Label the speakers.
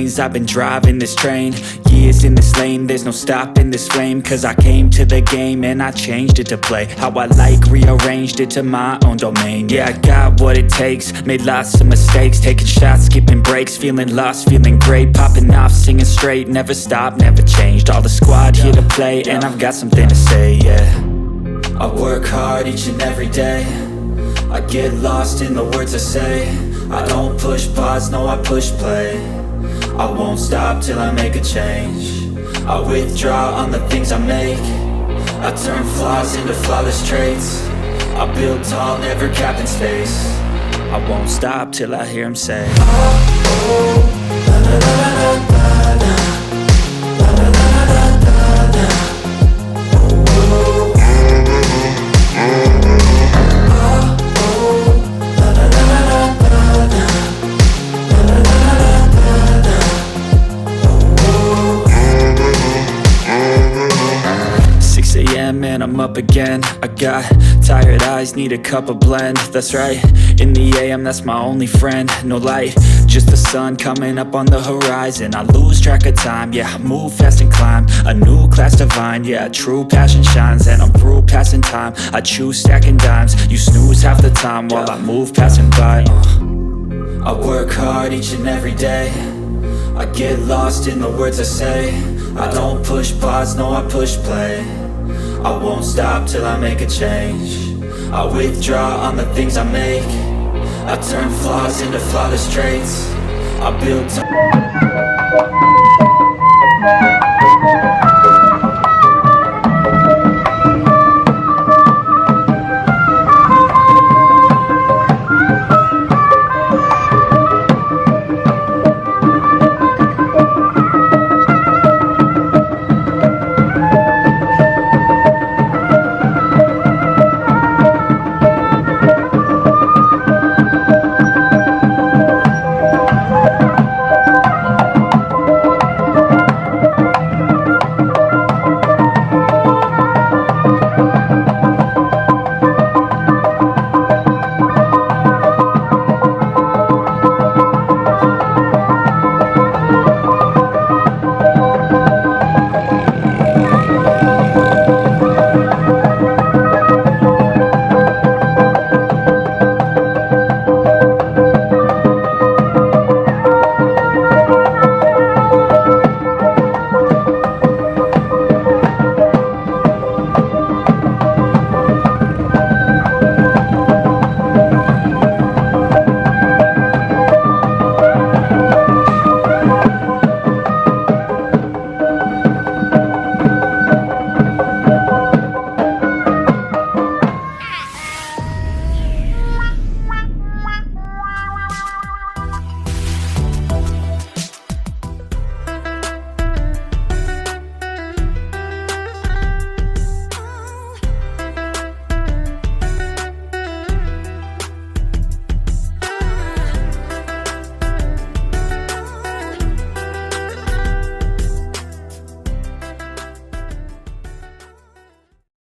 Speaker 1: lanes, I've been driving this train. Years in this lane, there's no stopping this flame. Cause I came to the game and I changed it to play how I like, rearranged it to my own domain. Yeah, I got what it takes, made lots of mistakes, taking shots, skipping breaks, feeling lost, feeling great, popping off, singing straight, never stopped, never changed. All the squad here to play, and I've got something to say, yeah. I work hard each and every day, I get lost in the words I say. I don't push pause, no I push play. I won't stop till I make a change. I withdraw on the things I make. I turn flaws into flawless traits. I build tall, never capped in space. I won't stop till I hear him say, oh, oh, la la la la la la. Man, I'm up again. I got tired eyes, need a cup of blend. That's right, in the AM, that's my only friend. No light, just the sun coming up on the horizon. I lose track of time, yeah, I move fast and climb a new class divine, yeah, true passion shines. And I'm through passing time, I choose stacking dimes. You snooze half the time while I move passing by. I work hard each and every day, I get lost in the words I say. I don't push pause, no I push play. I won't stop till I make a change. I withdraw on the things I make. I turn flaws into flawless traits. I build